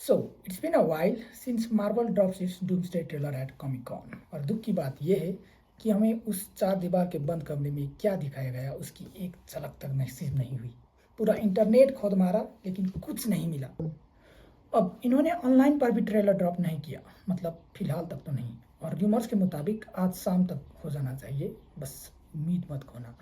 So, it's been a while since Marvel drops its Doomsday trailer at Comic Con और दुख की बात यह है कि हमें उस चार दीवार के बंद कमरे में क्या दिखाया गया उसकी एक झलक तक नसीब नहीं हुई। पूरा इंटरनेट खोद मारा लेकिन कुछ नहीं मिला। अब इन्होंने ऑनलाइन पर भी ट्रेलर ड्रॉप नहीं किया, मतलब फिलहाल तक तो नहीं, और रूमर्स के मुताबिक आज शाम तक हो जाना चाहिए, बस उम्मीद मत खोना।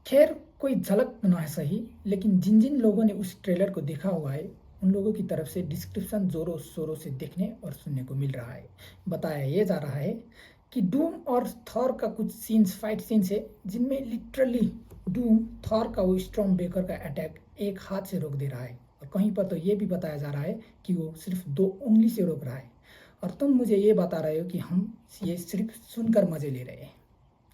खैर, कोई झलक तो ना है सही, लेकिन जिन जिन लोगों ने उस ट्रेलर को देखा हुआ है उन लोगों की तरफ से डिस्क्रिप्शन जोरों शोरों से देखने और सुनने को मिल रहा है। बताया ये जा रहा है कि डूम और थॉर का कुछ सीन्स, फाइट सीन्स है जिनमें लिटरली डूम थॉर का वो स्टॉर्म ब्रेकर का अटैक एक हाथ से रोक दे रहा है, और कहीं पर तो ये भी बताया जा रहा है कि वो सिर्फ 2 उंगली से रोक रहा है, और तुम मुझे ये बता रहे हो कि हम ये सिर्फ सुनकर मजे ले रहे हैं।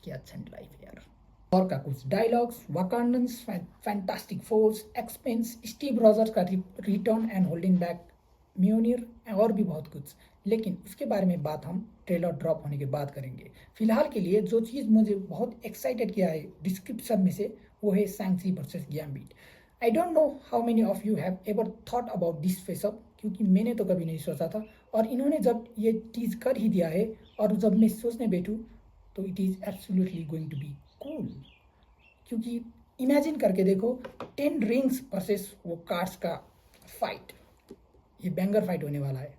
क्या झंड लाइफ यार। और का कुछ डायलॉग्स, वाकांडन्स, फैंटास्टिक फोर्स, एक्सपेंस, स्टीव रॉजर्स का रिटर्न एंड होल्डिंग बैक म्योनिर, और भी बहुत कुछ, लेकिन उसके बारे में बात हम ट्रेलर ड्रॉप होने के बाद करेंगे। फिलहाल के लिए जो चीज़ मुझे बहुत एक्साइटेड किया है डिस्क्रिप्शन में से, वो है Shang Chi versus Gambit. I don't know how many of you have ever thought about this faceoff, क्योंकि मैंने तो कभी नहीं सोचा था, और इन्होंने जब ये चीज़ कर ही दिया है और जब मैं सोचने बैठूँ तो it is absolutely going to be cool. क्योंकि इमेजिन करके देखो, 10 रिंग्स वर्सेस वो कार्ड्स का फाइट, ये बैंगर फाइट होने वाला है।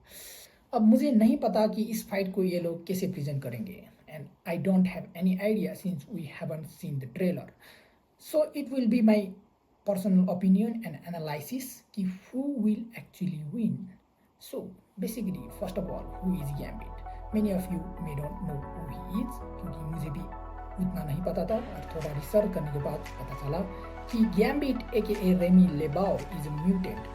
अब मुझे नहीं पता कि इस फाइट को ये लोग कैसे प्रेजेंट करेंगे, and I don't have any idea since we haven't seen the trailer, so it will be my personal opinion and analysis कि who will actually win. So basically first of all, who is Gambit? Many of you may don't know who he is, क्योंकि मुझे भी उतना नहीं पता था, और थोड़ा रिसर्च करने के बाद पता चला कि Gambit a Remy LeBeau is a mutant,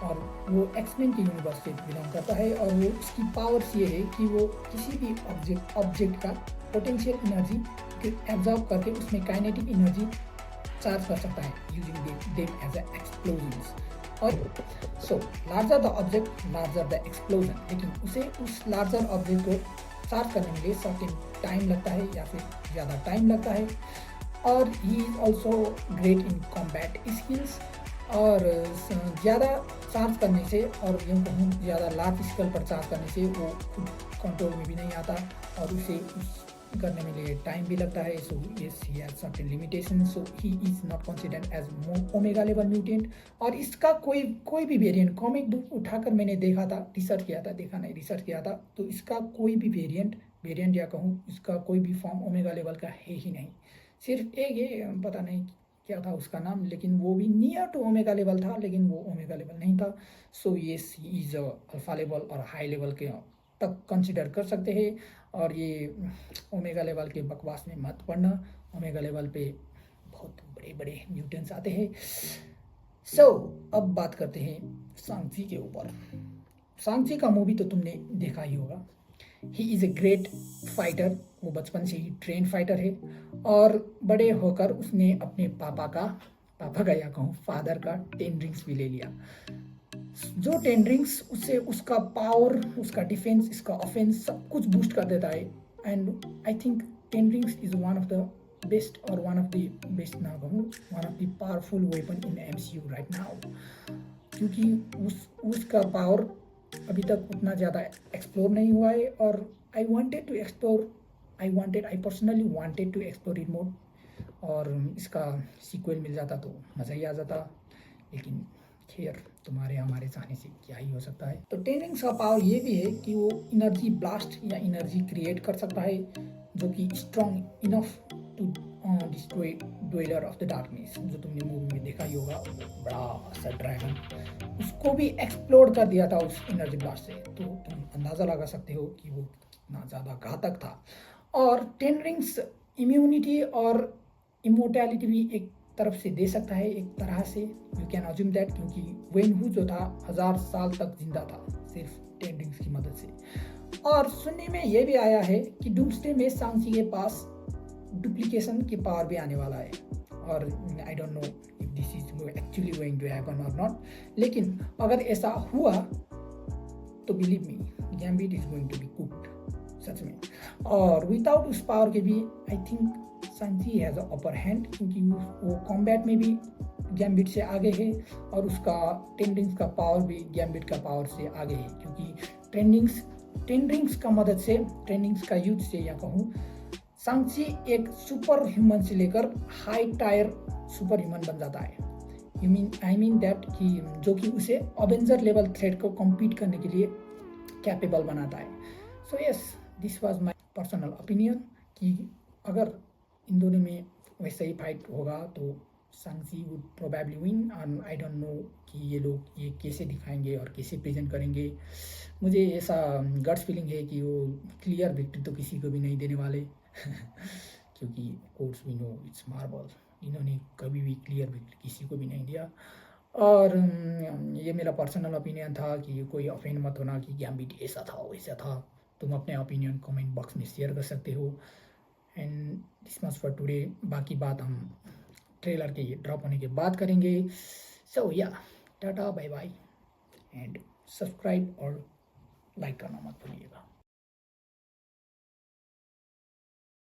और वो एक्समेन के यूनिवर्स से बिलोंग करता है, और वो उसकी पावर्स ये है कि वो किसी भी ऑब्जेक्ट का पोटेंशियल एनर्जी एब्जॉर्ब करके उसमें काइनेटिक एनर्जी चार्ज कर सकता है using them as a explosions. और so larger the object larger the explosion, लेकिन उसे उस लार्जर ऑब्जेक्ट को चार्ज करने के लिए सर्टेन टाइम लगता है या फिर ज़्यादा टाइम लगता है। और he is also great in combat skills, और ज़्यादा चार्ज करने से, और यूँ कहूँ ज़्यादा लार्ज स्केल पर चार्ज करने से वो खुद कंट्रोल में भी नहीं आता, और उसे उस करने में लिए टाइम भी लगता है। So yes, he has certain limitation, so he is not considered as omega level mutant. और इसका कोई भी वेरिएंट कॉमिक बुक उठाकर मैंने देखा था, रिसर्च किया था, देखा नहीं रिसर्च किया था, तो इसका कोई भी वेरिएंट या कहूँ इसका कोई भी फॉर्म ओमेगा लेवल का है ही नहीं। सिर्फ एक ये पता नहीं क्या था उसका नाम, लेकिन वो भी नियर टू ओमेगा लेवल था, लेकिन वो ओमेगा लेवल नहीं था। So yes, he is alpha level और हाई लेवल के तक कंसिडर कर सकते हैं, और ये ओमेगा लेवल के बकवास में मत पड़ना, ओमेगा लेवल पे बहुत बड़े बड़े म्यूटेंट्स आते हैं। सो अब बात करते हैं सांग-ची के ऊपर। सांग-ची का मूवी तो तुमने देखा ही होगा। He is a great fighter, वो बचपन से ही ट्रेन फाइटर है, और बड़े होकर उसने अपने पापा का या कहूँ फादर का 10 रिंग्स भी ले लिया। जो 10 रिंग्स उससे उसका पावर, उसका डिफेंस, इसका ऑफेंस सब कुछ बूस्ट कर देता है, and I think 10 rings is one of the best, और वन ऑफ द बेस्ट ना कहूँ, one of the powerful weapon in MCU right now, क्योंकि उसका पावर अभी तक उतना ज़्यादा एक्सप्लोर नहीं हुआ है, और I personally wanted to explore it more, और इसका सीक्वल मिल जाता तो मज़ा ही आ जाता, लेकिन खैर तुम्हारे हमारे चाहने से क्या ही हो सकता है। तो 10 रिंग्स का पावर ये भी है कि वो एनर्जी ब्लास्ट या एनर्जी क्रिएट कर सकता है, जो कि strong enough to destroy dweller of the darkness, जो तुमने मूवी में देखा ही होगा, बड़ा सा ड्रैगन, उसको भी एक्सप्लोड कर दिया था उस एनर्जी ब्लास्ट से, तो तुम अंदाज़ा लगा सकते हो कि वो कितना ज़्यादा घातक था। और 10 रिंग्स इम्यूनिटी और इमोर्टैलिटी भी एक तरफ से दे सकता है, एक तरह से यू कैन अज्यूम दैट, क्योंकि वेनहू जो था 1000 साल तक जिंदा था सिर्फ 10 रिंग्स की मदद से। और सुनने में ये भी आया है कि डूम्सडे में सांग-ची के पास डुप्लीकेशन की पावर भी आने वाला है, और I don't know if this is actually going to happen और नॉट, लेकिन अगर ऐसा हुआ तो believe me, Gambit is going to be cooked. सच में। और विदाउट उस पावर के भी I think Shang Chi has a upper hand, क्योंकि वो कॉम्बैट में भी गैम्बिट से आगे है और उसका टेंडिंग्स का पावर भी गैम्बिट का पावर से आगे है, क्योंकि टेंडिंग्स का मदद से, टेंडिंग्स का यूज से या कहूँ, सांची एक सुपर ह्यूमन से लेकर हाई टायर सुपर ह्यूमन बन जाता है। आई मीन दैट कि जो कि उसे अवेंजर लेवल थ्रेट को कम्पीट करने के लिए कैपेबल बनाता है। So yes, this was my personal opinion कि अगर इन दोनों में वैसा ही फाइट होगा तो Sanchi would probably win. And I don't no कि ये लोग ये कैसे दिखाएंगे और कैसे प्रेजेंट करेंगे। मुझे ऐसा गट्स फीलिंग है कि वो क्लियर विक्ट्री तो किसी को भी नहीं देने वाले क्योंकि course we know it's Marvel, इन्होंने कभी भी क्लियर विक्ट्री किसी को भी नहीं दिया। और ये मेरा पर्सनल ओपिनियन था कि कोई ऑफेंड मत होना कि गैम्बिट ऐसा था वैसा था। तुम अपने ओपिनियन कमेंट बॉक्स में शेयर कर सकते हो। And this much for today. बाकी बात हम ट्रेलर के ड्रॉप होने के बाद करेंगे। So yeah, tata bye bye and subscribe और लाइक करना मत भूलिएगा।